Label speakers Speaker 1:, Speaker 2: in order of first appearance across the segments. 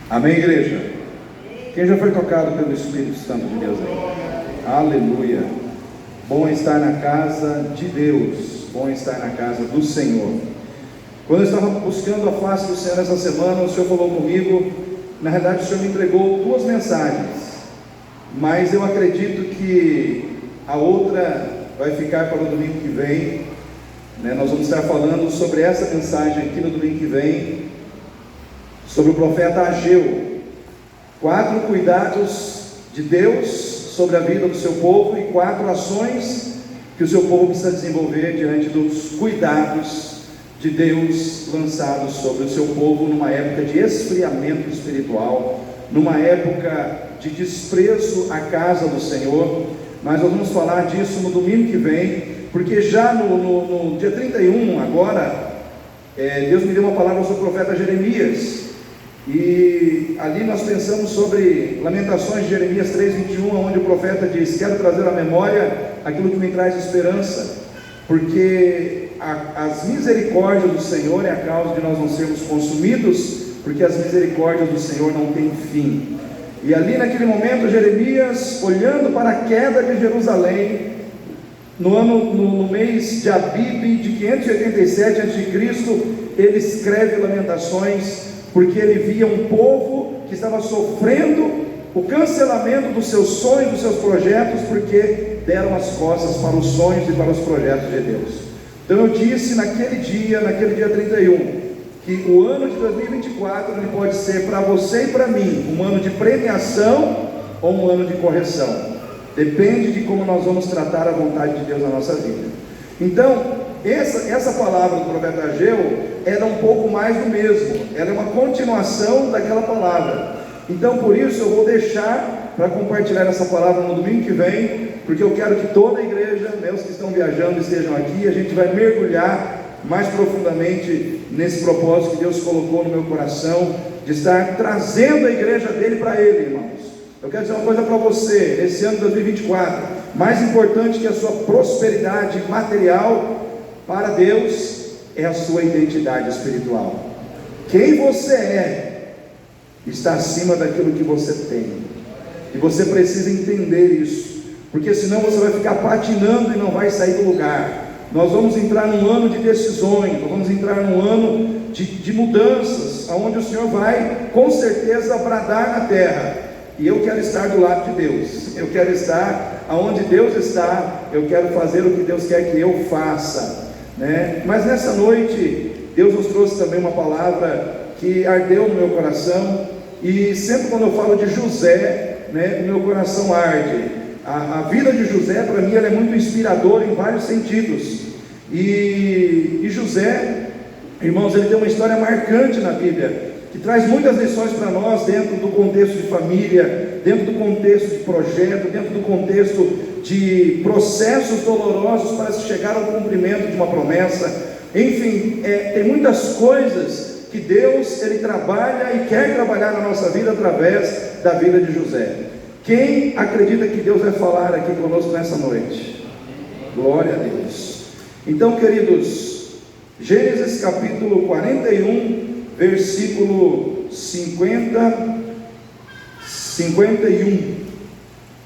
Speaker 1: Amém, igreja? Quem já foi tocado pelo Espírito Santo de Deus aí? Aleluia! Bom estar na casa de Deus, bom estar na casa do Senhor. Quando eu estava buscando a face do Senhor essa semana, o Senhor falou comigo. Na verdade, o Senhor me entregou 2 mensagens, mas eu acredito que a outra vai ficar para o domingo que vem, né? Nós vamos estar falando sobre essa mensagem aqui no domingo que vem, sobre o profeta Ageu. 4 cuidados de Deus sobre a vida do seu povo e 4 ações que o seu povo precisa desenvolver diante dos cuidados de Deus lançados sobre o seu povo numa época de esfriamento espiritual, numa época de desprezo à casa do Senhor. Mas nós vamos falar disso no domingo que vem, porque já no dia 31 agora, Deus me deu uma palavra sobre o profeta Jeremias, e ali nós pensamos sobre Lamentações de Jeremias 3:21, onde o profeta diz: quero trazer à memória aquilo que me traz esperança, porque as misericórdias do Senhor é a causa de nós não sermos consumidos, porque as misericórdias do Senhor não têm fim. E ali naquele momento, Jeremias, olhando para a queda de Jerusalém, no mês de Abib, de 587 a.C., ele escreve Lamentações, porque ele via um povo que estava sofrendo o cancelamento dos seus sonhos, dos seus projetos, porque deram as costas para os sonhos e para os projetos de Deus. Então eu disse naquele dia 31, que o ano de 2024 ele pode ser para você e para mim um ano de premiação ou um ano de correção. Depende de como nós vamos tratar a vontade de Deus na nossa vida. Então, essa palavra do profeta Ageu era um pouco mais do mesmo, ela é uma continuação daquela palavra. Então, por isso, eu vou deixar para compartilhar essa palavra no domingo que vem, porque eu quero que toda a igreja, os que estão viajando, estejam aqui, e a gente vai mergulhar mais profundamente nesse propósito que Deus colocou no meu coração, de estar trazendo a igreja dele para ele, irmãos. Eu quero dizer uma coisa para você, nesse ano de 2024, mais importante que a sua prosperidade material, para Deus, é a sua identidade espiritual. Quem você é está acima daquilo que você tem, e você precisa entender isso, porque senão você vai ficar patinando e não vai sair do lugar. Nós vamos entrar num ano de decisões, nós vamos entrar num ano de mudanças, onde o Senhor vai com certeza bradar na terra, e eu quero estar do lado de Deus, eu quero estar aonde Deus está, eu quero fazer o que Deus quer que eu faça, né? Mas nessa noite, Deus nos trouxe também uma palavra que ardeu no meu coração, e sempre quando eu falo de José, meu coração arde. A vida de José, para mim, ela é muito inspiradora em vários sentidos. E José, irmãos, ele tem uma história marcante na Bíblia, que traz muitas lições para nós, dentro do contexto de família, dentro do contexto de projeto, dentro do contexto de processos dolorosos para se chegar ao cumprimento de uma promessa. Enfim, tem muitas coisas que Deus, ele trabalha e quer trabalhar na nossa vida através da vida de José. Quem acredita que Deus vai falar aqui conosco nessa noite? Glória a Deus. Então, queridos, Gênesis capítulo 41, versículo 51.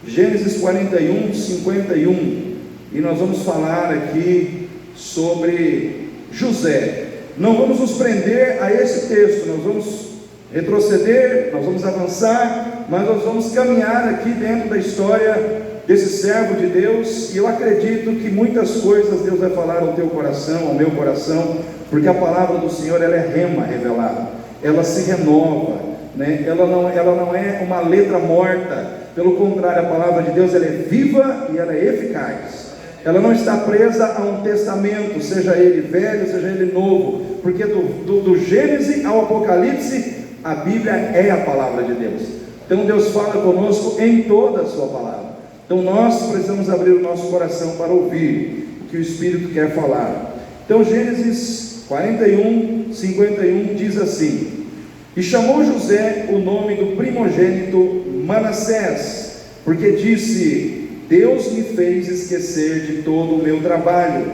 Speaker 1: Gênesis 41, 51. E nós vamos falar aqui sobre José. Não vamos nos prender a esse texto, nós vamos retroceder, nós vamos avançar, mas nós vamos caminhar aqui dentro da história desse servo de Deus, e eu acredito que muitas coisas Deus vai falar ao teu coração, ao meu coração, porque a palavra do Senhor, ela é rema revelada, ela se renova, ela não é uma letra morta, pelo contrário, a palavra de Deus, ela é viva e ela é eficaz. Ela não está presa a um testamento, seja ele velho, seja ele novo, porque do Gênesis ao Apocalipse, a Bíblia é a palavra de Deus. Então Deus fala conosco em toda a sua palavra. Então nós precisamos abrir o nosso coração para ouvir o que o Espírito quer falar. Então Gênesis 41, 51 diz assim: e chamou José o nome do primogênito Manassés, porque disse: Deus me fez esquecer de todo o meu trabalho.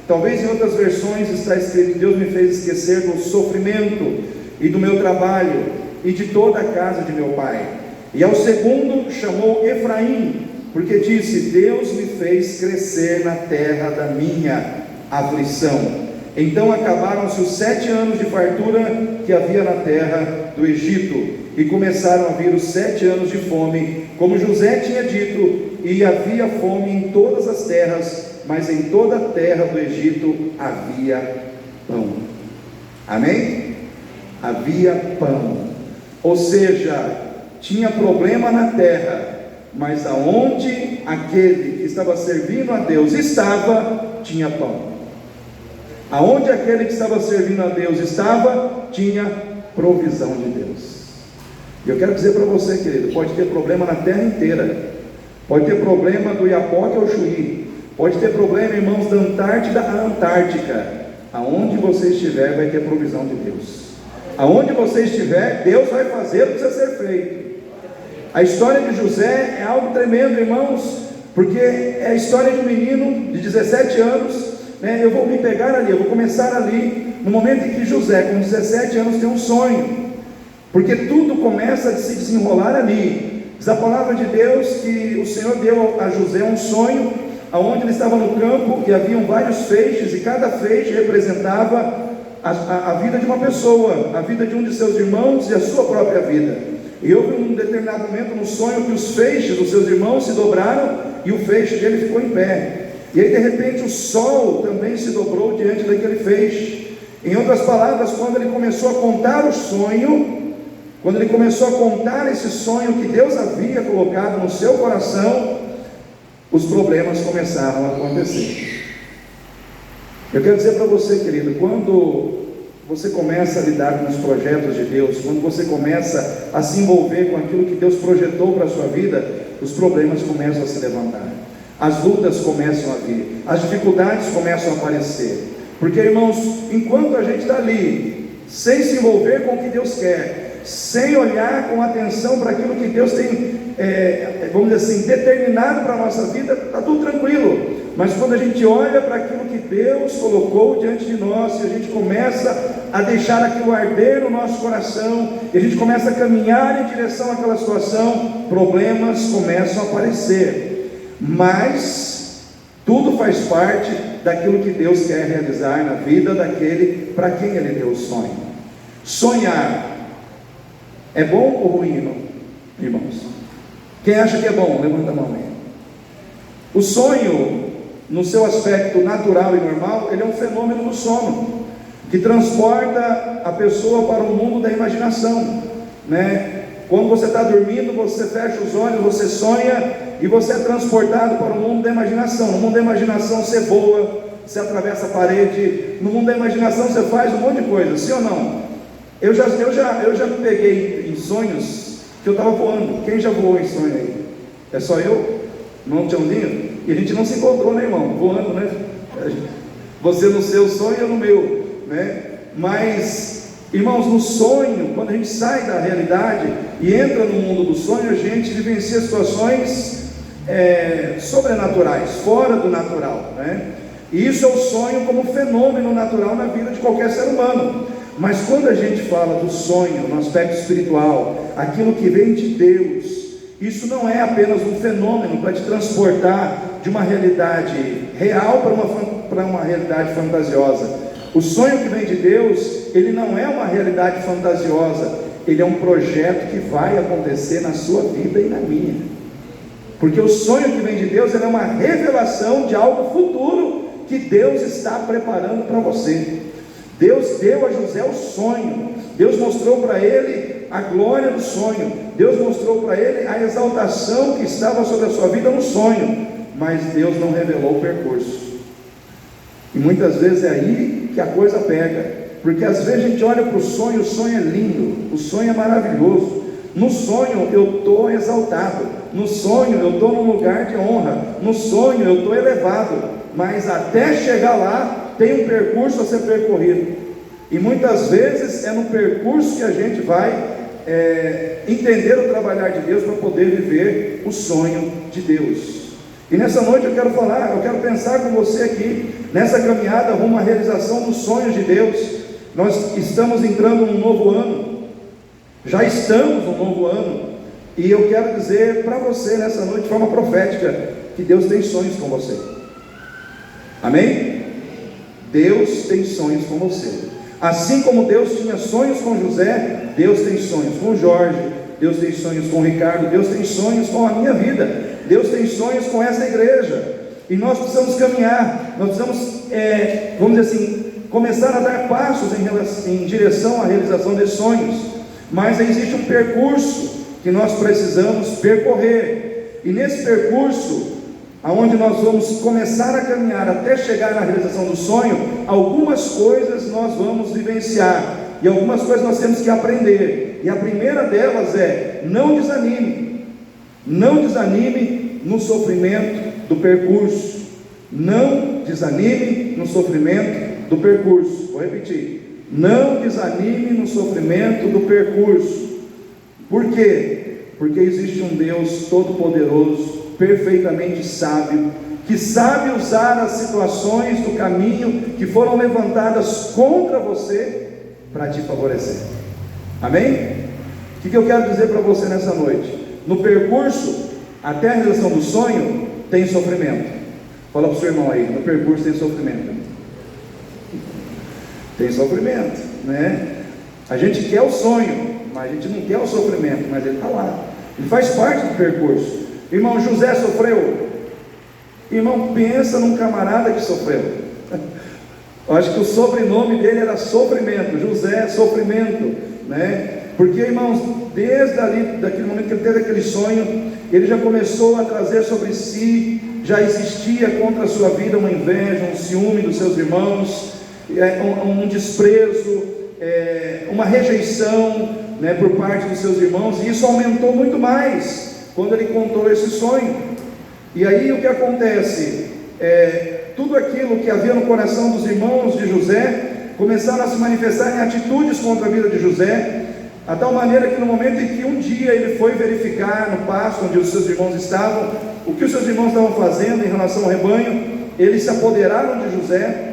Speaker 1: Talvez em outras versões está escrito: Deus me fez esquecer do sofrimento e do meu trabalho, e de toda a casa de meu pai. E ao segundo chamou Efraim, porque disse: Deus me fez crescer na terra da minha aflição. Então acabaram-se os 7 anos de fartura que havia na terra do Egito, e começaram a vir os 7 anos de fome, como José tinha dito, e havia fome em todas as terras, mas em toda a terra do Egito havia pão. Amém? Havia pão. Ou seja, tinha problema na terra, mas aonde aquele que estava servindo a Deus estava, tinha pão. Aonde aquele que estava servindo a Deus estava, tinha provisão de Deus. E eu quero dizer para você, querido, pode ter problema na terra inteira, pode ter problema do Iapoque ao Chuí, pode ter problema, irmãos, da Antártida à Antártica. Aonde você estiver, vai ter provisão de Deus. Aonde você estiver, Deus vai fazer o que precisa ser feito. A história de José é algo tremendo, irmãos, porque é a história de um menino de 17 anos, né? Eu vou me pegar ali, eu vou começar ali, no momento em que José, com 17 anos, tem um sonho, porque tudo começa a se desenrolar ali. Diz a palavra de Deus que o Senhor deu a José um sonho, aonde ele estava no campo e haviam vários feixes, e cada feixe representava a vida de uma pessoa, a vida de um de seus irmãos e a sua própria vida. E houve um determinado momento no sonho que os feixes dos seus irmãos se dobraram e o feixe dele ficou em pé. E aí de repente o sol também se dobrou diante daquele feixe. Em outras palavras, quando ele começou a contar o sonho, quando ele começou a contar esse sonho que Deus havia colocado no seu coração, os problemas começaram a acontecer. Eu quero dizer para você, querido, quando você começa a lidar com os projetos de Deus, quando você começa a se envolver com aquilo que Deus projetou para a sua vida, os problemas começam a se levantar, as lutas começam a vir, as dificuldades começam a aparecer, porque, irmãos, enquanto a gente está ali, sem se envolver com o que Deus quer, sem olhar com atenção para aquilo que Deus tem, vamos dizer assim, determinado para a nossa vida, está tudo tranquilo. Mas quando a gente olha para aquilo que Deus colocou diante de nós, e a gente começa a deixar aquilo arder no nosso coração, e a gente começa a caminhar em direção àquela situação, problemas começam a aparecer. Mas tudo faz parte daquilo que Deus quer realizar na vida daquele para quem Ele deu o sonho. Sonhar é bom ou ruim, irmãos? Quem acha que é bom, levanta a mão aí. O sonho, no seu aspecto natural e normal, ele é um fenômeno do sono, que transporta a pessoa para o mundo da imaginação, né? Quando você está dormindo, você fecha os olhos, você sonha, e você é transportado para o mundo da imaginação. No mundo da imaginação você voa, você atravessa a parede, no mundo da imaginação você faz um monte de coisa, sim ou não? Eu já me peguei em sonhos que eu estava voando. Quem já voou em sonho aí? É só eu? Não tinha um ninho? E a gente não se encontrou, né, irmão? Voando, né? Você no seu sonho e eu no meu, né? Mas, irmãos, no sonho, quando a gente sai da realidade e entra no mundo do sonho, a gente vivencia situações sobrenaturais, fora do natural, né? E isso é o sonho como fenômeno natural na vida de qualquer ser humano. Mas quando a gente fala do sonho no aspecto espiritual, aquilo que vem de Deus, isso não é apenas um fenômeno para te transportar de uma realidade real para uma realidade fantasiosa. O sonho que vem de Deus, ele não é uma realidade fantasiosa, ele é um projeto que vai acontecer na sua vida e na minha. Porque o sonho que vem de Deus, ele é uma revelação de algo futuro que Deus está preparando para você. Deus deu a José o sonho, Deus mostrou para ele a glória do sonho, Deus mostrou para ele a exaltação que estava sobre a sua vida no sonho, mas Deus não revelou o percurso. E muitas vezes é aí que a coisa pega, porque às vezes a gente olha para o sonho é lindo, o sonho é maravilhoso, no sonho eu estou exaltado, no sonho eu estou num lugar de honra, no sonho eu estou elevado, mas até chegar lá tem um percurso a ser percorrido, e muitas vezes é no percurso que a gente vai entender o trabalhar de Deus para poder viver o sonho de Deus. E nessa noite eu quero pensar com você aqui, nessa caminhada rumo à realização dos sonhos de Deus. Nós estamos entrando num novo ano, Já estamos no novo ano, e eu quero dizer para você nessa noite, de forma profética, que Deus tem sonhos com você. Amém? Deus tem sonhos com você. Assim como Deus tinha sonhos com José, Deus tem sonhos com Jorge, Deus tem sonhos com Ricardo, Deus tem sonhos com a minha vida, Deus tem sonhos com essa igreja. E nós precisamos caminhar, nós precisamos, vamos dizer assim, começar a dar passos em direção à realização desses sonhos. Mas existe um percurso que nós precisamos percorrer, e nesse percurso, aonde nós vamos começar a caminhar até chegar na realização do sonho, algumas coisas nós vamos vivenciar, e algumas coisas nós temos que aprender, e a primeira delas é: não desanime, não desanime no sofrimento do percurso, não desanime no sofrimento do percurso. Vou repetir: não desanime no sofrimento do percurso. Por quê? Porque existe um Deus todo-poderoso, perfeitamente sábio, que sabe usar as situações do caminho que foram levantadas contra você para te favorecer. Amém? O que eu quero dizer para você nessa noite? No percurso até a realização do sonho tem sofrimento. Fala para o seu irmão aí: no percurso tem sofrimento. Tem sofrimento, né? A gente quer o sonho, mas a gente não quer o sofrimento, mas ele está lá, ele faz parte do percurso. Irmão, José sofreu? Irmão, pensa num camarada que sofreu. Eu acho que o sobrenome dele era Sofrimento. José Sofrimento, né? Porque, irmãos, desde ali, daquele momento que ele teve aquele sonho, ele já começou a trazer sobre si, já existia contra a sua vida uma inveja, um ciúme dos seus irmãos, um desprezo, uma rejeição, né, por parte dos seus irmãos, e isso aumentou muito mais quando ele contou esse sonho. E aí o que acontece? Tudo aquilo que havia no coração dos irmãos de José começaram a se manifestar em atitudes contra a vida de José, a tal maneira que no momento em que um dia ele foi verificar no pasto onde os seus irmãos estavam, o que os seus irmãos estavam fazendo em relação ao rebanho, eles se apoderaram de José.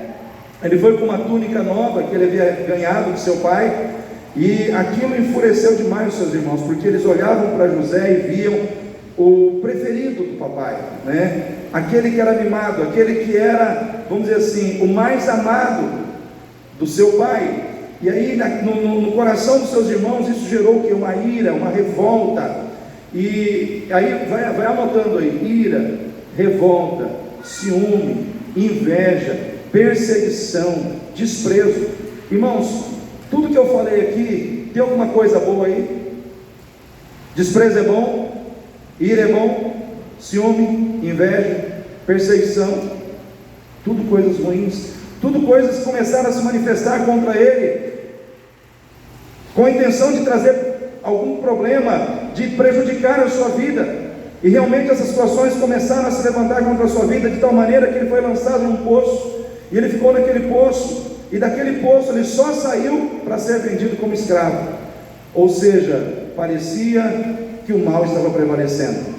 Speaker 1: Ele foi com uma túnica nova que ele havia ganhado de seu pai, e aquilo enfureceu demais os seus irmãos, porque eles olhavam para José e viam o preferido do papai, né? Aquele que era mimado, aquele que era, vamos dizer assim, o mais amado do seu pai. E aí no coração dos seus irmãos isso gerou o que? Uma ira, uma revolta. E aí vai anotando aí: ira, revolta, ciúme, inveja, perseguição, desprezo. Irmãos, tudo que eu falei aqui, tem alguma coisa boa aí? Desprezo é bom, ira é bom, ciúme, inveja, perseguição, tudo coisas ruins, tudo coisas que começaram a se manifestar contra ele, com a intenção de trazer algum problema, de prejudicar a sua vida. E realmente essas situações começaram a se levantar contra a sua vida, de tal maneira que ele foi lançado num poço, e ele ficou naquele poço, e daquele poço ele só saiu para ser vendido como escravo. Ou seja, parecia que o mal estava prevalecendo,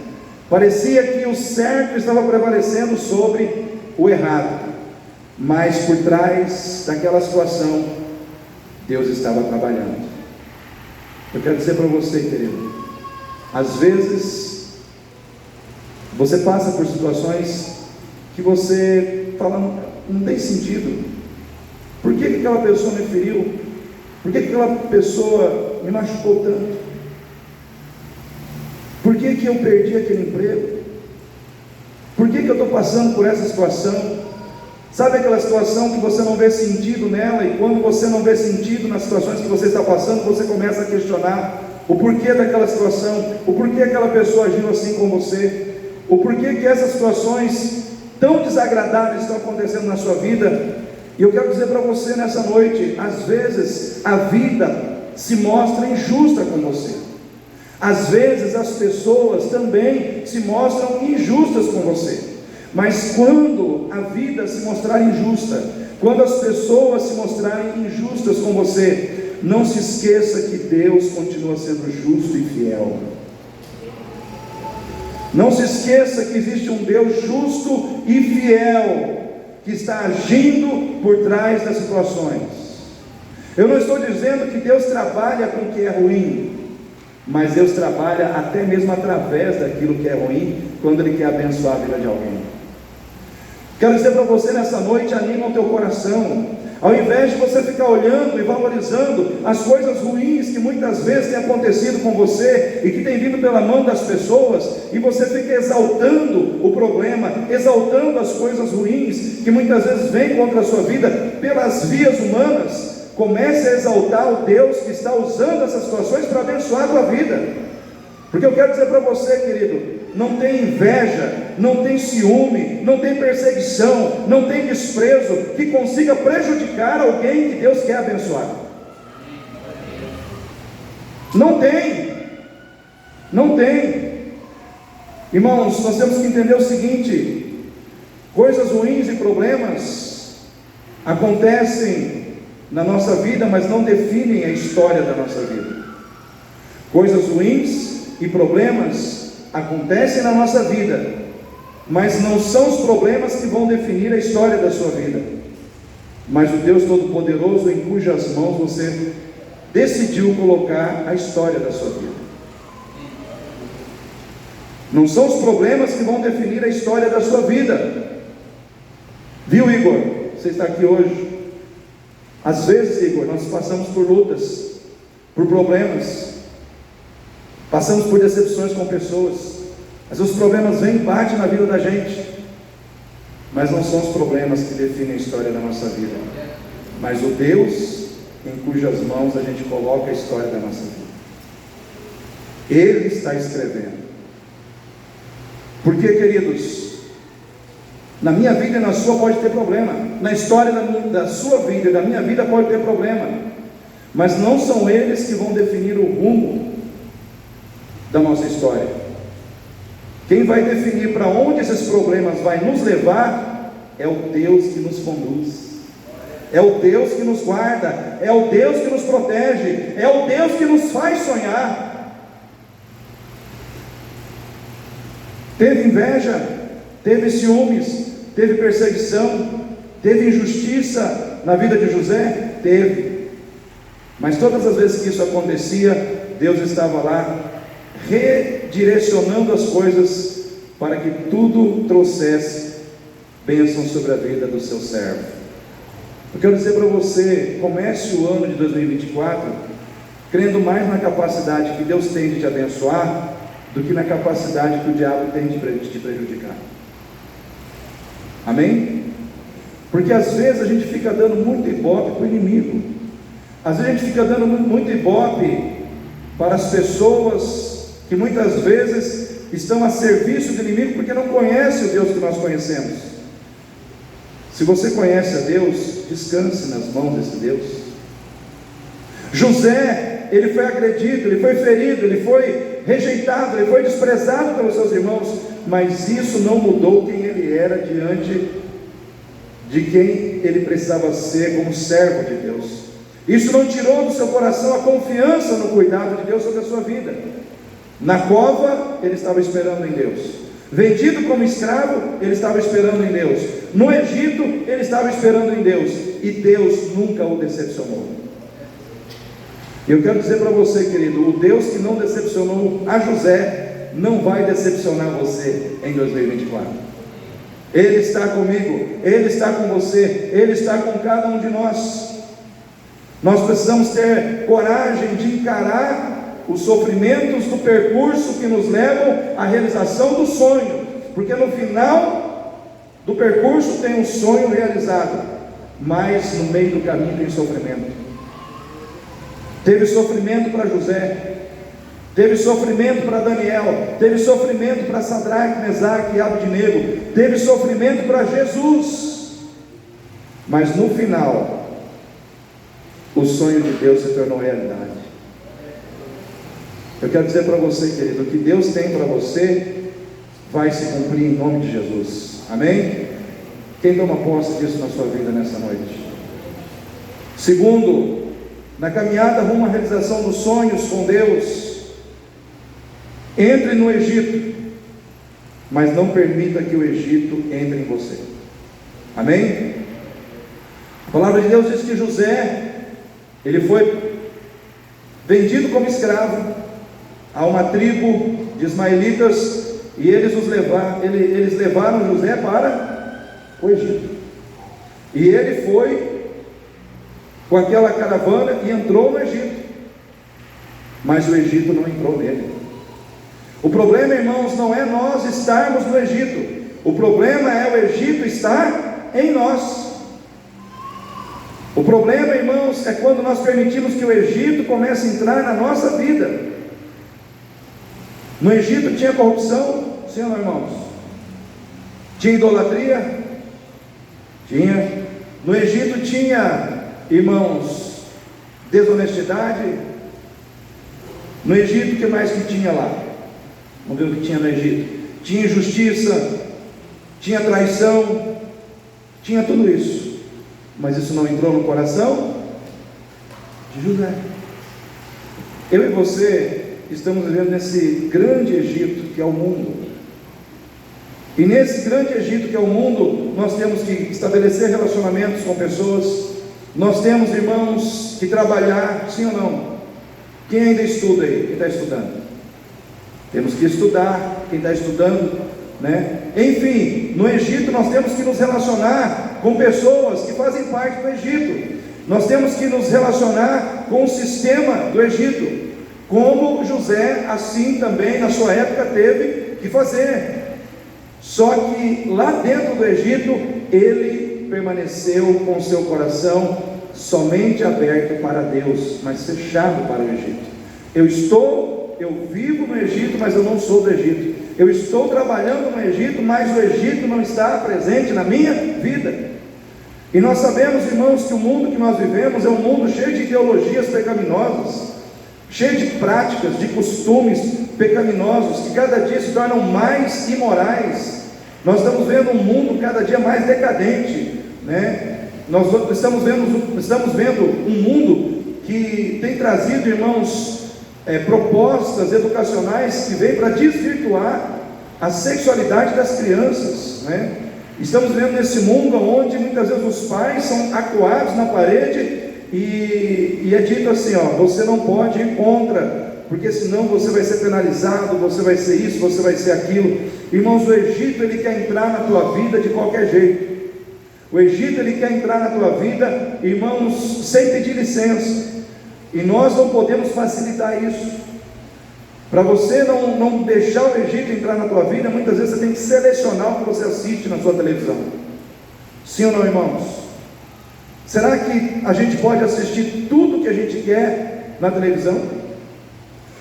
Speaker 1: parecia que o certo estava prevalecendo sobre o errado, mas por trás daquela situação Deus estava trabalhando. Eu quero dizer para você, querido, às vezes você passa por situações que você fala: não tem sentido. Por que aquela pessoa me feriu? Por que aquela pessoa me machucou tanto? Por que eu perdi aquele emprego? Por que eu estou passando por essa situação? Sabe aquela situação que você não vê sentido nela, e quando você não vê sentido nas situações que você está passando, você começa a questionar o porquê daquela situação, o porquê aquela pessoa agiu assim com você, o porquê que essas situações tão desagradáveis estão acontecendo na sua vida. E eu quero dizer para você nessa noite: às vezes a vida se mostra injusta com você, às vezes as pessoas também se mostram injustas com você, mas quando a vida se mostrar injusta, quando as pessoas se mostrarem injustas com você, não se esqueça que Deus continua sendo justo e fiel. Não se esqueça que existe um Deus justo e fiel, que está agindo por trás das situações. Eu não estou dizendo que Deus trabalha com o que é ruim, mas Deus trabalha até mesmo através daquilo que é ruim, quando Ele quer abençoar a vida de alguém. Quero dizer para você nessa noite, anima o teu coração. Ao invés de você ficar olhando e valorizando as coisas ruins que muitas vezes têm acontecido com você e que têm vindo pela mão das pessoas, e você fica exaltando o problema, exaltando as coisas ruins que muitas vezes vêm contra a sua vida pelas vias humanas, comece a exaltar o Deus que está usando essas situações para abençoar a tua vida. Porque eu quero dizer para você, querido, não tem inveja, não tem ciúme, não tem perseguição, não tem desprezo que consiga prejudicar alguém que Deus quer abençoar. Não tem, não tem. Irmãos, nós temos que entender o seguinte: coisas ruins e problemas acontecem na nossa vida, mas não definem a história da nossa vida. Coisas ruins e problemas acontecem na nossa vida, mas não são os problemas que vão definir a história da sua vida, mas o Deus Todo-Poderoso em cujas mãos você decidiu colocar a história da sua vida. Não são os problemas que vão definir a história da sua vida. Viu, Igor? Você está aqui hoje. Às vezes, Igor, nós passamos por lutas, por problemas, passamos por decepções com pessoas. Mas os problemas vêm e batem na vida da gente, mas não são os problemas que definem a história da nossa vida, mas o Deus em cujas mãos a gente coloca a história da nossa vida. Ele está escrevendo. Porque, queridos, na minha vida e na sua pode ter problema, na história da sua vida e da minha vida pode ter problema, mas não são eles que vão definir o rumo da nossa história. Quem vai definir para onde esses problemas vai nos levar é o Deus que nos conduz, é o Deus que nos guarda, é o Deus que nos protege, é o Deus que nos faz sonhar. Teve inveja, teve ciúmes, teve perseguição, teve injustiça na vida de José? Teve. Mas todas as vezes que isso acontecia, Deus estava lá redirecionando as coisas para que tudo trouxesse bênção sobre a vida do seu servo. Eu quero dizer para você, comece o ano de 2024 crendo mais na capacidade que Deus tem de te abençoar do que na capacidade que o diabo tem de te prejudicar. Amém? Porque às vezes a gente fica dando muito ibope para o inimigo, às vezes a gente fica dando muito ibope para as pessoas que muitas vezes estão a serviço do inimigo porque não conhecem o Deus que nós conhecemos. Se você conhece a Deus, descanse nas mãos desse Deus. José, ele foi agredido, ele foi ferido, ele foi rejeitado, ele foi desprezado pelos seus irmãos, mas isso não mudou quem ele era diante de quem ele precisava ser como servo de Deus. Isso não tirou do seu coração a confiança no cuidado de Deus sobre a sua vida. Na cova, ele estava esperando em Deus. Vendido como escravo, ele estava esperando em Deus. No Egito, ele estava esperando em Deus. E Deus nunca o decepcionou. Eu quero dizer para você, querido, o Deus que não decepcionou a José, não vai decepcionar você em 2024. Ele está comigo, Ele está com você, Ele está com cada um de nós. Nós precisamos ter coragem de encarar os sofrimentos do percurso que nos levam à realização do sonho, porque no final do percurso tem um sonho realizado, mas no meio do caminho tem sofrimento. Teve sofrimento para José, teve sofrimento para Daniel, teve sofrimento para Sadraque, Mesaque e Abednego, teve sofrimento para Jesus, mas no final o sonho de Deus se tornou realidade. Eu quero dizer para você, querido, o que Deus tem para você vai se cumprir em nome de Jesus. Amém? Quem toma posse disso na sua vida nessa noite? Segundo, na caminhada rumo à realização dos sonhos com Deus, entre no Egito, mas não permita que o Egito entre em você. Amém? A palavra de Deus diz que José, ele foi vendido como escravo, a uma tribo de ismaelitas, e eles levaram José para o Egito. E ele foi com aquela caravana e entrou no Egito, mas o Egito não entrou nele. O problema, irmãos, não é nós estarmos no Egito, o problema é o Egito estar em nós. O problema, irmãos, é quando nós permitimos que o Egito comece a entrar na nossa vida. No Egito tinha corrupção, sim ou não, irmãos? Tinha idolatria? Tinha. No Egito tinha, irmãos, desonestidade. No Egito, o que mais que tinha lá? Vamos ver o que tinha no Egito. Tinha injustiça, tinha traição, tinha tudo isso. Mas isso não entrou no coração de José. Eu e você estamos vivendo nesse grande Egito que é o mundo. E nesse grande Egito que é o mundo, nós temos que estabelecer relacionamentos com pessoas. Nós temos, irmãos, que trabalhar, sim ou não? Quem ainda estuda aí? Quem está estudando? Temos que estudar, quem está estudando, né? Enfim, no Egito nós temos que nos relacionar com pessoas que fazem parte do Egito. Nós temos que nos relacionar com o sistema do Egito, como José, assim também na sua época teve que fazer. Só que lá dentro do Egito, ele permaneceu com seu coração somente aberto para Deus, mas fechado para o Egito. Eu vivo no Egito, mas eu não sou do Egito. Eu estou trabalhando no Egito, mas o Egito não está presente na minha vida. E nós sabemos, irmãos, que o mundo que nós vivemos é um mundo cheio de ideologias pecaminosas, cheio de práticas, de costumes pecaminosos, que cada dia se tornam mais imorais. Nós estamos vendo um mundo cada dia mais decadente, né? Nós estamos vendo um mundo que tem trazido, irmãos, propostas educacionais que vêm para desvirtuar a sexualidade das crianças, né? Estamos vendo nesse mundo onde muitas vezes os pais são acuados na parede e é dito assim, ó, você não pode ir contra, porque senão você vai ser penalizado, você vai ser isso, você vai ser aquilo. Irmãos, o Egito, ele quer entrar na tua vida de qualquer jeito. O Egito, ele quer entrar na tua vida, irmãos, sem pedir licença. E nós não podemos facilitar isso. Para você não deixar o Egito entrar na tua vida, muitas vezes você tem que selecionar o que você assiste na sua televisão. Sim ou não, irmãos? Será que a gente pode assistir tudo que a gente quer na televisão?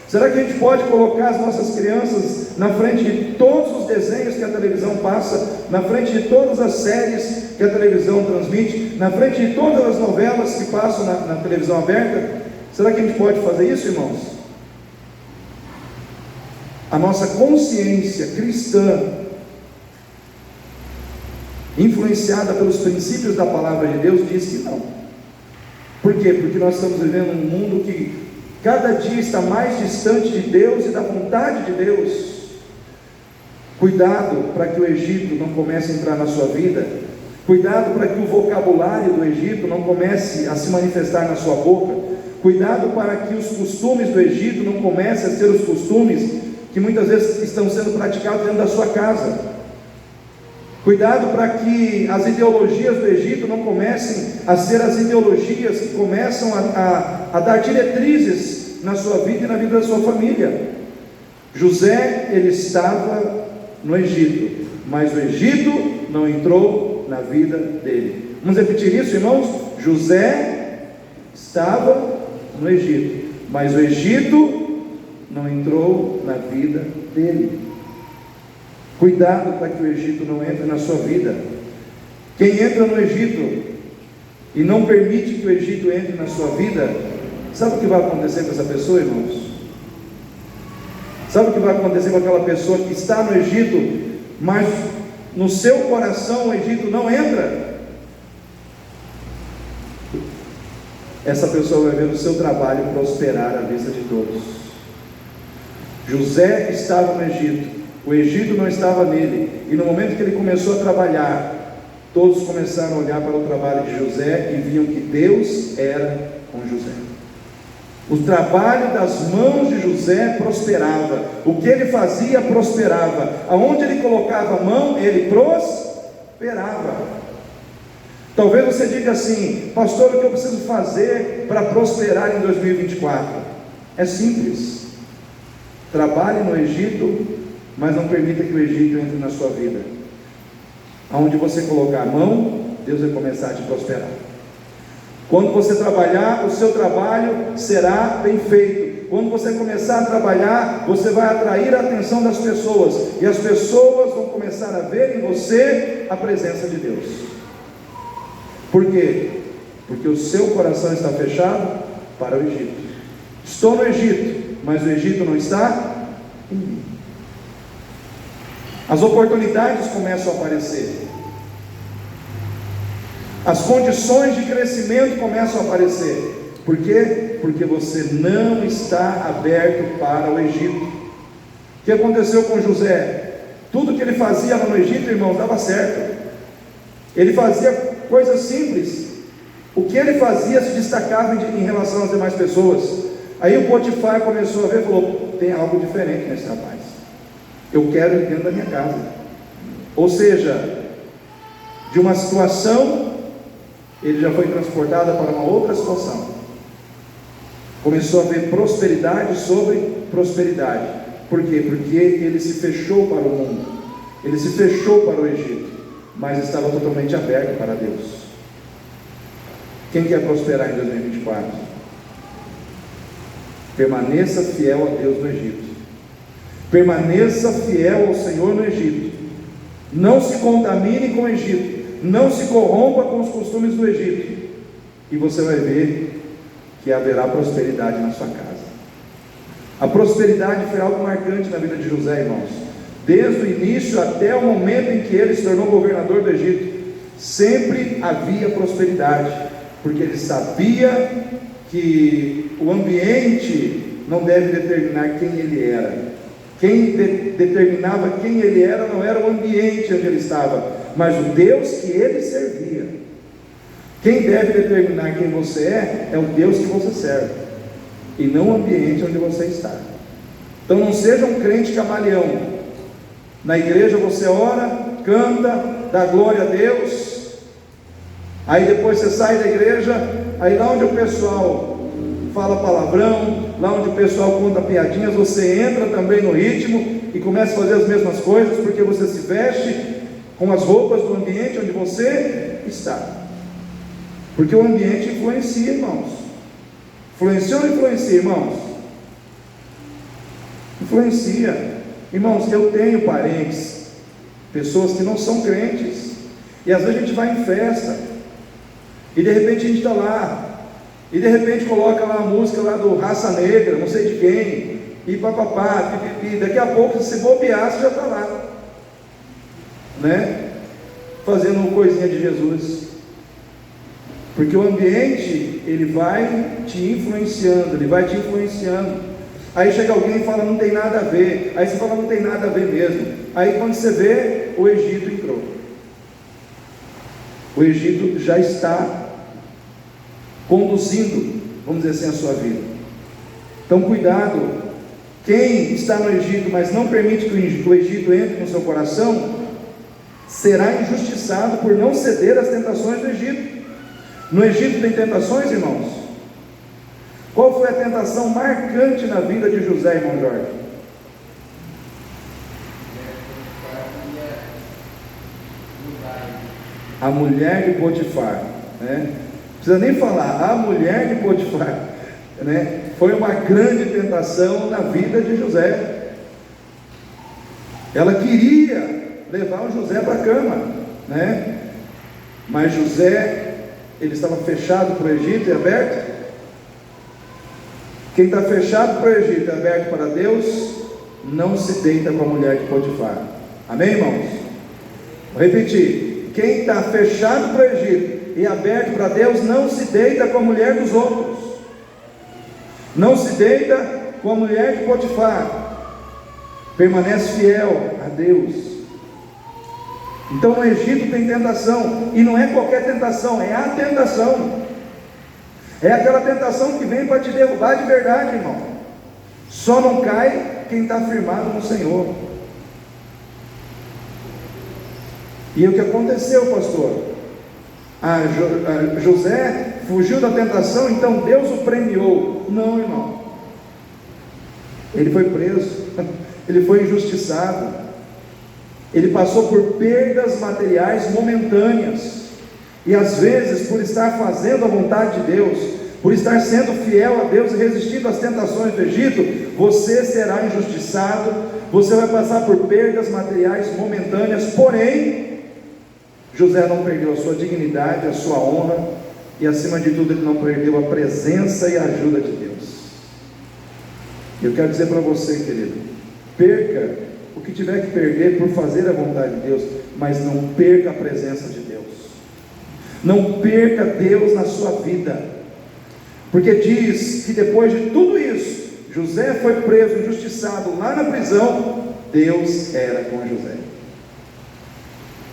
Speaker 1: Será que a gente pode colocar as nossas crianças na frente de todos os desenhos que a televisão passa, na frente de todas as séries que a televisão transmite, na frente de todas as novelas que passam na televisão aberta? Será que a gente pode fazer isso, irmãos? A nossa consciência cristã, influenciada pelos princípios da palavra de Deus, diz que não. Por quê? Porque nós estamos vivendo um mundo que cada dia está mais distante de Deus e da vontade de Deus. Cuidado para que o Egito não comece a entrar na sua vida. Cuidado para que o vocabulário do Egito não comece a se manifestar na sua boca. Cuidado para que os costumes do Egito não comecem a ser os costumes que muitas vezes estão sendo praticados dentro da sua casa. Cuidado para que as ideologias do Egito não comecem a ser as ideologias que começam a dar diretrizes na sua vida e na vida da sua família. José, ele estava no Egito, mas o Egito não entrou na vida dele. Vamos repetir isso, irmãos? José estava no Egito, mas o Egito não entrou na vida dele. Cuidado para que o Egito não entre na sua vida. Quem entra no Egito e não permite que o Egito entre na sua vida, sabe o que vai acontecer com essa pessoa, irmãos? Sabe o que vai acontecer com aquela pessoa que está no Egito, mas no seu coração o Egito não entra? Essa pessoa vai ver o seu trabalho prosperar à vista de todos. José estava no Egito, o Egito não estava nele, e no momento que ele começou a trabalhar, todos começaram a olhar para o trabalho de José e viam que Deus era com José. O trabalho das mãos de José prosperava. O que ele fazia prosperava. Aonde ele colocava a mão, ele prosperava. Talvez você diga assim: pastor, o que eu preciso fazer para prosperar em 2024? É simples. Trabalhe no Egito, mas não permita que o Egito entre na sua vida. Aonde você colocar a mão, Deus vai começar a te prosperar. Quando você trabalhar, o seu trabalho será bem feito. Quando você começar a trabalhar, você vai atrair a atenção das pessoas, e as pessoas vão começar a ver em você a presença de Deus. Por quê? Porque o seu coração está fechado para o Egito. Estou no Egito, mas o Egito não está em mim. As oportunidades começam a aparecer. As condições de crescimento começam a aparecer. Por quê? Porque você não está aberto para o Egito. O que aconteceu com José? Tudo que ele fazia lá no Egito, irmãos, dava certo. Ele fazia coisas simples. O que ele fazia se destacava em relação às demais pessoas. Aí o Potifar começou a ver e falou: tem algo diferente nesse rapaz. Eu quero ele dentro da minha casa. Ou seja, de uma situação, ele já foi transportado para uma outra situação. Começou a ver prosperidade sobre prosperidade. Por quê? Porque ele se fechou para o mundo, ele se fechou para o Egito, mas estava totalmente aberto para Deus. Quem quer prosperar em 2024? Permaneça fiel a Deus no Egito. Permaneça fiel ao Senhor no Egito. Não se contamine com o Egito. Não se corrompa com os costumes do Egito, e você vai ver que haverá prosperidade na sua casa. A prosperidade foi algo marcante na vida de José, irmãos. Desde o início até o momento em que ele se tornou governador do Egito, sempre havia prosperidade, porque ele sabia que o ambiente não deve determinar quem ele era. Quem determinava quem ele era não era o ambiente onde ele estava, mas o Deus que ele servia. Quem deve determinar quem você é o Deus que você serve, e não o ambiente onde você está. Então não seja um crente camaleão. Na igreja você ora, canta, dá glória a Deus, aí depois você sai da igreja, aí lá onde o pessoal fala palavrão, lá onde o pessoal conta piadinhas, você entra também no ritmo e começa a fazer as mesmas coisas, porque você se veste com as roupas do ambiente onde você está. Porque o ambiente influencia, irmãos. Influencia ou não influencia, irmãos? Influencia. Irmãos, eu tenho parentes, pessoas que não são crentes, e às vezes a gente vai em festa, e de repente a gente está lá, e de repente coloca lá a música lá do Raça Negra, não sei de quem, e papapá, e daqui a pouco, se bobear, você já está lá, né? Fazendo coisinha de Jesus. Porque o ambiente, ele vai te influenciando, ele vai te influenciando. Aí chega alguém e fala: não tem nada a ver. Aí você fala: não tem nada a ver mesmo. Aí quando você vê, o Egito entrou. O Egito já está conduzindo, vamos dizer assim, a sua vida. Então cuidado. Quem está no Egito, mas não permite que o Egito entre no seu coração, será injustiçado por não ceder às tentações do Egito. No Egito tem tentações, irmãos? Qual foi a tentação marcante na vida de José, irmão Jorge? A mulher de Potifar, né? Não precisa nem falar, a mulher de Potifar, né? Foi uma grande tentação na vida de José. Ela queria levar o José para a cama, né? Mas José, ele estava fechado para o Egito e aberto. Quem está fechado para o Egito e aberto para Deus, não se deita com a mulher de Potifar. Amém, irmãos? Vou repetir: quem está fechado para o Egito e aberto para Deus, não se deita com a mulher dos outros, não se deita com a mulher de Potifar, permanece fiel a Deus. Então no Egito tem tentação, e não é qualquer tentação, é a tentação. É aquela tentação que vem para te derrubar de verdade, irmão. Só não cai quem está firmado no Senhor. E o que aconteceu, pastor? José fugiu da tentação, então Deus o premiou. Não, irmão. Ele foi preso, ele foi injustiçado, ele passou por perdas materiais momentâneas. E às vezes, por estar fazendo a vontade de Deus, por estar sendo fiel a Deus e resistindo às tentações do Egito, você será injustiçado, você vai passar por perdas materiais momentâneas. Porém, José não perdeu a sua dignidade, a sua honra, e acima de tudo ele não perdeu a presença e a ajuda de Deus. Eu quero dizer para você, querido, perca o que tiver que perder por fazer a vontade de Deus, mas não perca a presença de Deus. Não perca Deus na sua vida, porque diz que depois de tudo isso, José foi preso, injustiçado lá na prisão, Deus era com José.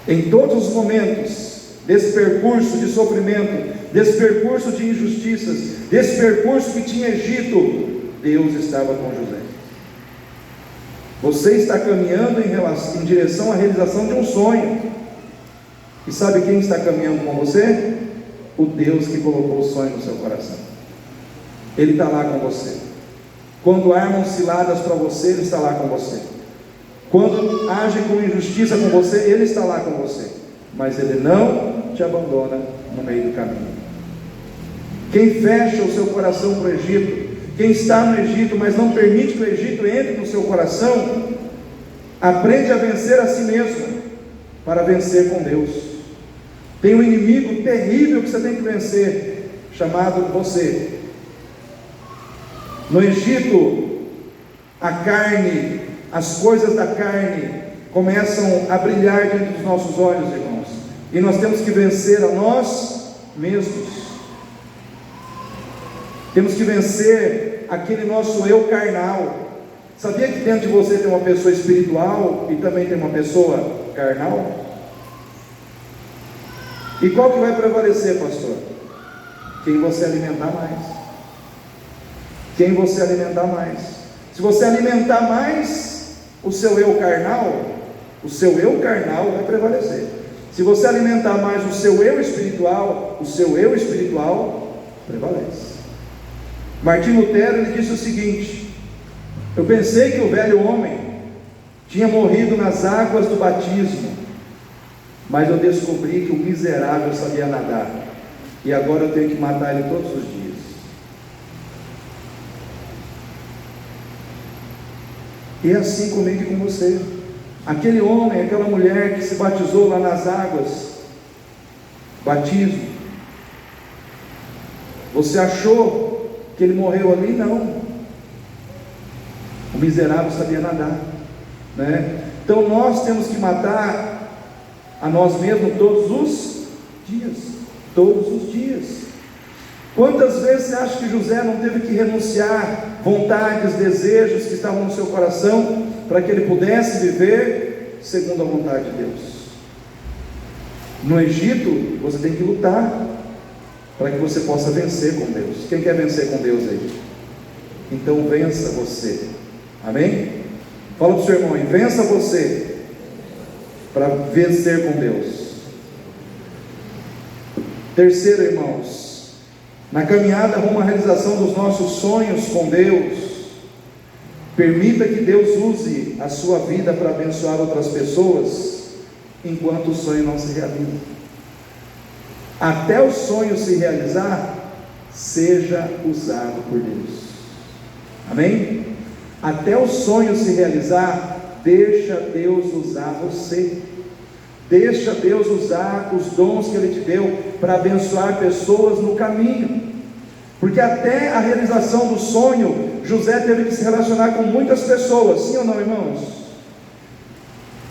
Speaker 1: Em todos os momentos desse percurso de sofrimento, desse percurso de injustiças, desse percurso que tinha Egito, Deus estava com José. Você está caminhando em direção à realização de um sonho. E sabe quem está caminhando com você? O Deus que colocou o sonho no seu coração. Ele está lá com você. Quando armam ciladas para você, Ele está lá com você. Quando age com injustiça com você, Ele está lá com você. Mas Ele não te abandona no meio do caminho. Quem fecha o seu coração para o Egito, quem está no Egito, mas não permite que o Egito entre no seu coração, aprende a vencer a si mesmo, para vencer com Deus. Tem um inimigo terrível que você tem que vencer, chamado você. No Egito, a carne, as coisas da carne começam a brilhar diante dos nossos olhos, irmãos, e nós temos que vencer a nós mesmos. Temos que vencer aquele nosso eu carnal. Sabia que dentro de você tem uma pessoa espiritual e também tem uma pessoa carnal? E qual que vai prevalecer, pastor? Quem você alimentar mais. Quem você alimentar mais. Se você alimentar mais o seu eu carnal vai prevalecer. Se você alimentar mais o seu eu espiritual prevalece. Martim Lutero, ele disse o seguinte: eu pensei que o velho homem tinha morrido nas águas do batismo, mas eu descobri que o miserável sabia nadar, e agora eu tenho que matar ele todos os dias. E é assim comigo e com você. Aquele homem, aquela mulher que se batizou lá nas águas, batismo, você achou que ele morreu ali? Não. O miserável sabia nadar, né? Então nós temos que matar a nós mesmos todos os dias. Todos os dias. Quantas vezes você acha que José não teve que renunciar vontades, desejos que estavam no seu coração, para que ele pudesse viver segundo a vontade de Deus? No Egito, você tem que lutar para que você possa vencer com Deus. Quem quer vencer com Deus aí? Então vença você. Amém? Fala para o seu irmão aí, vença você para vencer com Deus. Terceiro, irmãos, na caminhada rumo à realização dos nossos sonhos com Deus, permita que Deus use a sua vida para abençoar outras pessoas, enquanto o sonho não se realiza. Até o sonho se realizar, seja usado por Deus. Amém? Até o sonho se realizar, deixa Deus usar você. Deixa Deus usar os dons que Ele te deu para abençoar pessoas no caminho. Porque até a realização do sonho, José teve que se relacionar com muitas pessoas, sim ou não, irmãos?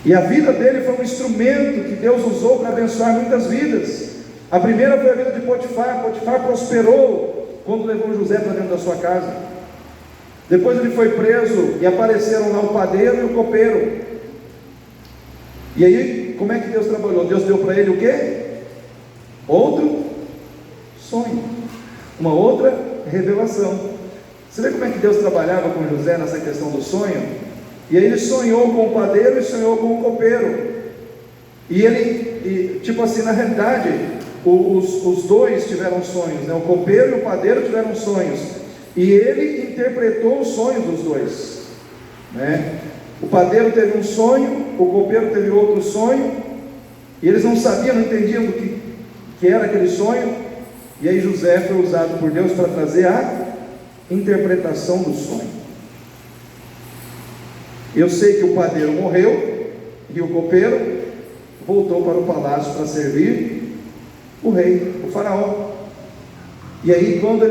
Speaker 1: E a vida dele foi um instrumento que Deus usou para abençoar muitas vidas. A primeira foi a vida de Potifar. Potifar prosperou quando levou José para dentro da sua casa. Depois ele foi preso e apareceram lá o padeiro e o copeiro. E aí, como é que Deus trabalhou? Deus deu para ele o quê? Outro sonho. uma outra revelação. Você vê como é que Deus trabalhava com José nessa questão do sonho? E aí ele sonhou com o padeiro e sonhou com o copeiro. Tipo assim, na realidade, os dois tiveram sonhos, né? O copeiro e o padeiro tiveram sonhos. E ele interpretou os sonhos dos dois, né? O padeiro teve um sonho, o copeiro teve outro sonho, e eles não sabiam, não entendiam o que era aquele sonho. E aí José foi usado por Deus para trazer a interpretação do sonho. Eu sei que o padeiro morreu e o copeiro voltou para o palácio para servir o rei, o faraó. E aí quando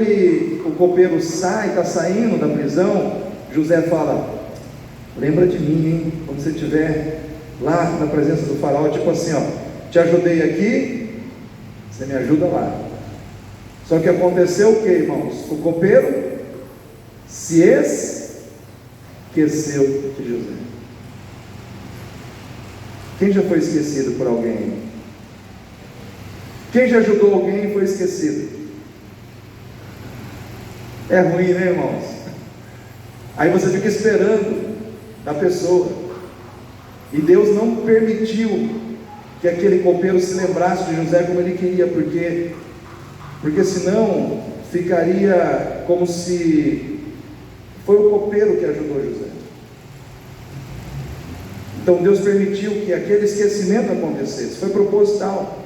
Speaker 1: o copeiro está saindo da prisão, José fala: lembra de mim, hein? Quando você estiver lá na presença do faraó, tipo assim, ó, te ajudei aqui, você me ajuda lá. Só que aconteceu o que, irmãos? O copeiro se esqueceu de José. Quem já foi esquecido por alguém? Quem já ajudou alguém e foi esquecido? É ruim, né, irmãos? Aí você fica esperando da pessoa, e Deus não permitiu que aquele copeiro se lembrasse de José como ele queria, porque senão ficaria como se foi o copeiro que ajudou José. Então Deus permitiu que aquele esquecimento acontecesse, foi proposital,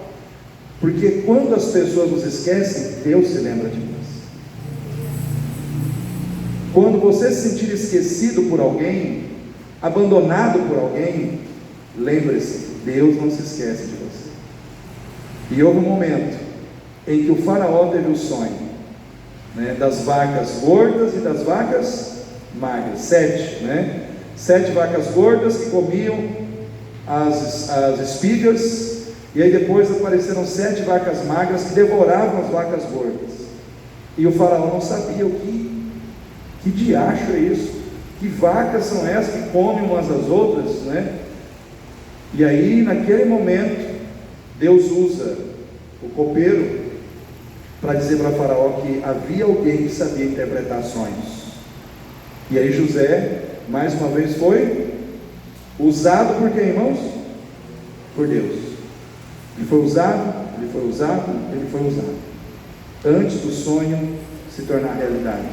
Speaker 1: porque quando as pessoas nos esquecem, Deus se lembra de nós. Quando você se sentir esquecido por alguém, abandonado por alguém, lembre-se, Deus não se esquece de você. E houve um momento em que o faraó teve o sonho, né, das vacas gordas e das vacas magras, 7, né? 7 vacas gordas que comiam as espigas, e aí depois apareceram 7 vacas magras que devoravam as vacas gordas. E o faraó não sabia que diacho é isso, que vacas são essas que comem umas às outras, né? E aí naquele momento Deus usa o copeiro para dizer para Faraó que havia alguém que sabia interpretar sonhos. E aí José, mais uma vez, foi usado por quem, irmãos? Por Deus. Ele foi usado, ele foi usado, ele foi usado, antes do sonho se tornar realidade.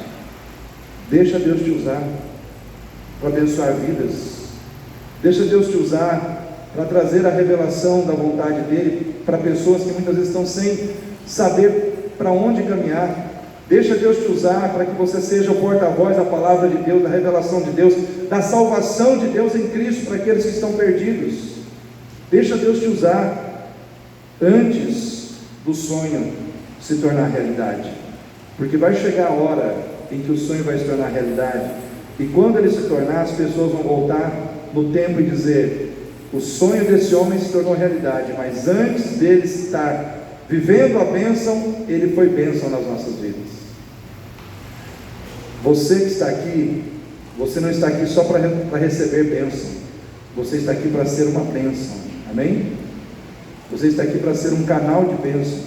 Speaker 1: Deixa Deus te usar para abençoar vidas. Deixa Deus te usar para trazer a revelação da vontade dEle para pessoas que muitas vezes estão sem saber para onde caminhar. Deixa Deus te usar para que você seja o porta-voz da palavra de Deus, da revelação de Deus, da salvação de Deus em Cristo para aqueles que estão perdidos. Deixa Deus te usar antes do sonho se tornar realidade, porque vai chegar a hora em que o sonho vai se tornar realidade, e quando ele se tornar, as pessoas vão voltar no tempo e dizer: o sonho desse homem se tornou realidade, mas antes dele estar vivendo a bênção, ele foi bênção nas nossas vidas. Você que está aqui, você não está aqui só para receber bênção, você está aqui para ser uma bênção, amém? Você está aqui para ser um canal de bênção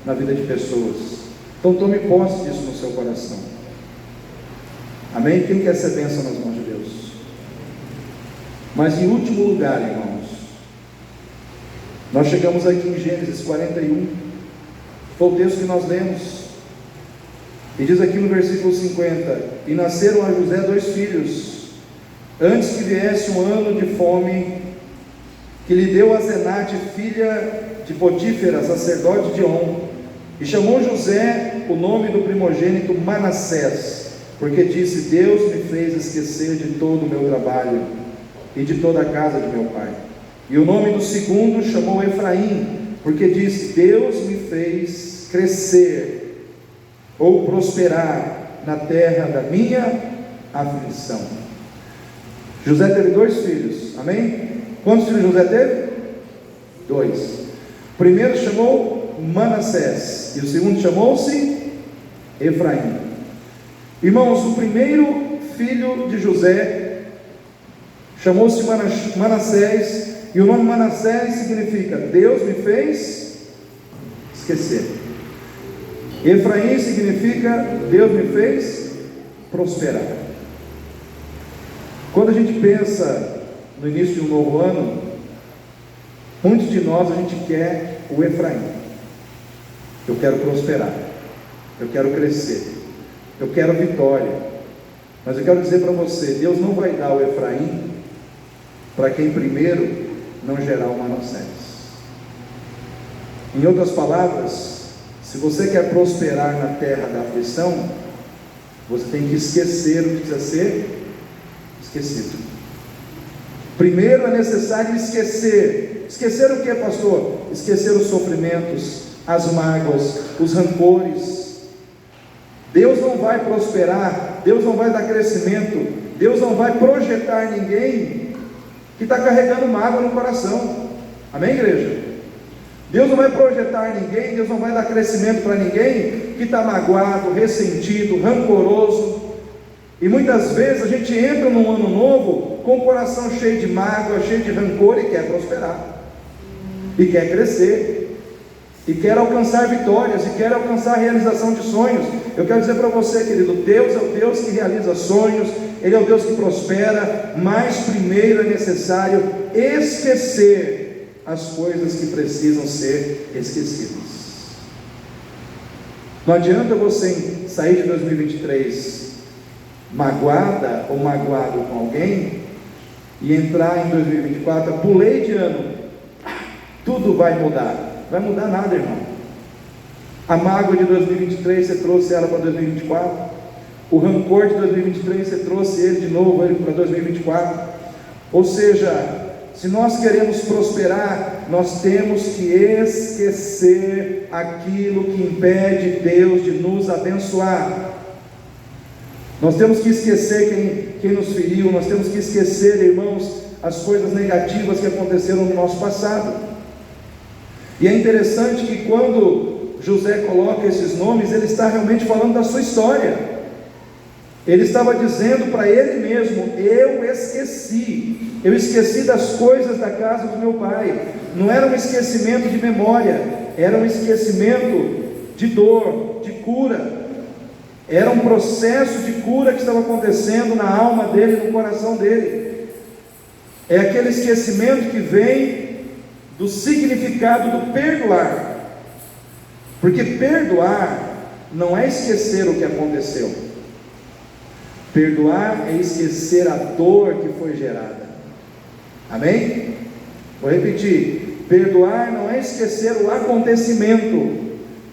Speaker 1: na vida de pessoas. Então tome posse disso no seu coração, amém? Quem quer ser bênção nas mãos de Deus? Mas em último lugar, irmãos, nós chegamos aqui em Gênesis 41, foi o texto que nós lemos, e diz aqui no versículo 50: e nasceram a José 2 filhos, antes que viesse um ano de fome, que lhe deu a Zenate, filha de Potífera, sacerdote de On, e chamou José o nome do primogênito Manassés, porque disse: Deus me fez esquecer de todo o meu trabalho e de toda a casa de meu pai. E o nome do segundo chamou Efraim, porque disse: Deus me fez crescer ou prosperar na terra da minha aflição. José teve 2 filhos, amém? Quantos filhos José teve? 2. O primeiro chamou Manassés, e o segundo chamou-se Efraim. Irmãos, o primeiro filho de José chamou-se Manassés, e o nome Manassés significa: Deus me fez esquecer. Efraim significa Deus me fez prosperar. Quando a gente pensa no início de um novo ano, muitos de nós a gente quer o Efraim. Eu quero prosperar, eu quero crescer, eu quero vitória. Mas eu quero dizer para você, Deus não vai dar o Efraim para quem primeiro não gerar o Manassés. Em outras palavras, se você quer prosperar na terra da aflição, você tem que esquecer o que precisa ser esquecido. Primeiro é necessário esquecer. Esquecer o que, pastor? Esquecer os sofrimentos, as mágoas, os rancores. Deus não vai prosperar, Deus não vai dar crescimento, Deus não vai projetar ninguém que está carregando mágoa no coração. Amém, igreja? Deus não vai projetar ninguém, Deus não vai dar crescimento para ninguém que está magoado, ressentido, rancoroso. E muitas vezes a gente entra num ano novo com o coração cheio de mágoa, cheio de rancor e quer prosperar, e quer crescer, e quer alcançar vitórias, e quer alcançar a realização de sonhos. Eu quero dizer para você, querido, Deus é o Deus que realiza sonhos, Ele é o Deus que prospera, mas primeiro é necessário esquecer as coisas que precisam ser esquecidas. Não adianta você sair de 2023 magoada ou magoado com alguém e entrar em 2024, pulei de ano, tudo vai mudar. Vai mudar nada, irmão. A mágoa de 2023, você trouxe ela para 2024. O rancor de 2023, você trouxe ele de novo para 2024. Ou seja, se nós queremos prosperar, nós temos que esquecer aquilo que impede Deus de nos abençoar. Nós temos que esquecer quem nos feriu, nós temos que esquecer, irmãos, as coisas negativas que aconteceram no nosso passado. E é interessante que quando José coloca esses nomes, ele está realmente falando da sua história. Ele estava dizendo para ele mesmo: eu esqueci das coisas da casa do meu pai. Não era um esquecimento de memória, era um esquecimento de dor, de cura. Era um processo de cura que estava acontecendo na alma dele, no coração dele. É aquele esquecimento que vem do significado do perdoar. Porque perdoar não é esquecer o que aconteceu. Perdoar é esquecer a dor que foi gerada. Amém? Vou repetir: perdoar não é esquecer o acontecimento.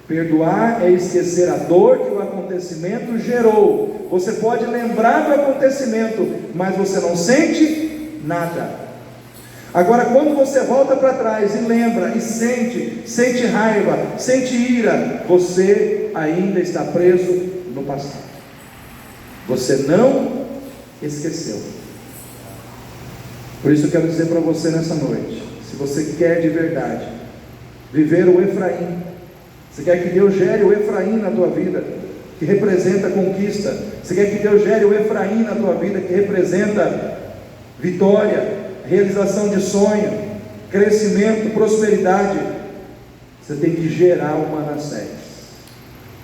Speaker 1: Perdoar é esquecer a dor que o acontecimento gerou. Você pode lembrar do acontecimento, mas você não sente nada. Agora, quando você volta para trás e lembra e sente raiva, sente ira, você ainda está preso no passado. Você não esqueceu. Por isso eu quero dizer para você nessa noite: se você quer de verdade viver o Efraim, você quer que Deus gere o Efraim na tua vida, que representa conquista. Você quer que Deus gere o Efraim na tua vida, que representa vitória, realização de sonho, crescimento, prosperidade. Você tem que gerar o Manassés,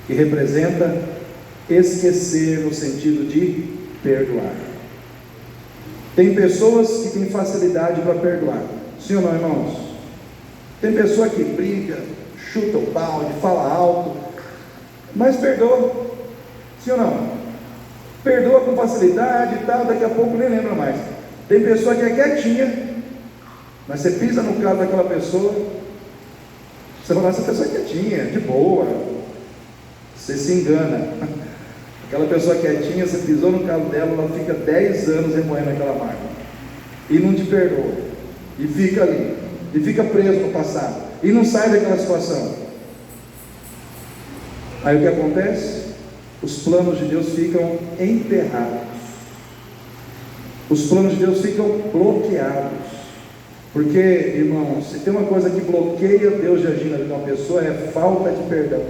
Speaker 1: que representa esquecer no sentido de perdoar. Tem pessoas que têm facilidade para perdoar, sim ou não, irmãos? Tem pessoa que briga, chuta o balde, fala alto, mas perdoa, sim ou não? Perdoa com facilidade e tal, daqui a pouco nem lembra mais. Tem pessoa que é quietinha, mas você pisa no carro daquela pessoa, você fala: essa pessoa é quietinha, de boa. Você se engana. Aquela pessoa quietinha, você pisou no carro dela, ela fica 10 anos remoendo aquela mágoa e não te perdoa, e fica ali, e fica preso no passado, e não sai daquela situação. Aí o que acontece? Os planos de Deus ficam enterrados, os planos de Deus ficam bloqueados. Porque, irmãos, se tem uma coisa que bloqueia Deus de agir na vida de uma pessoa, é falta de perdão.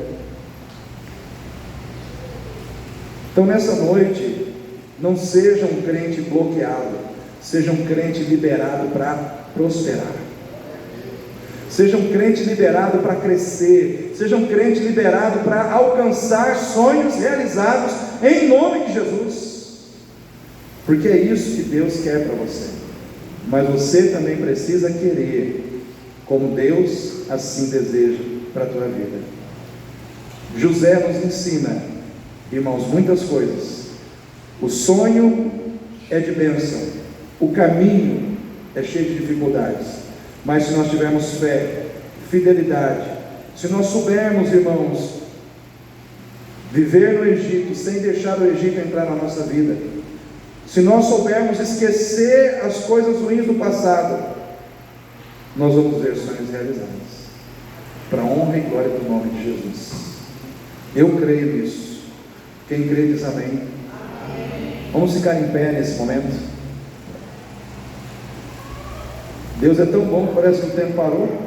Speaker 1: Então nessa noite, não seja um crente bloqueado, seja um crente liberado para prosperar. Seja um crente liberado para crescer. Seja um crente liberado para alcançar sonhos realizados em nome de Jesus. Porque é isso que Deus quer para você. Mas você também precisa querer, como Deus assim deseja para a tua vida. José nos ensina, irmãos, muitas coisas. O sonho é de bênção, o caminho é cheio de dificuldades, mas se nós tivermos fé, fidelidade, se nós soubermos, irmãos, viver no Egito sem deixar o Egito entrar na nossa vida, se nós soubermos esquecer as coisas ruins do passado, nós vamos ver sonhos realizados, para a honra e glória do nome de Jesus. Eu creio nisso. Quem crê diz amém. Amém. Vamos ficar em pé nesse momento. Deus é tão bom que parece que o tempo parou.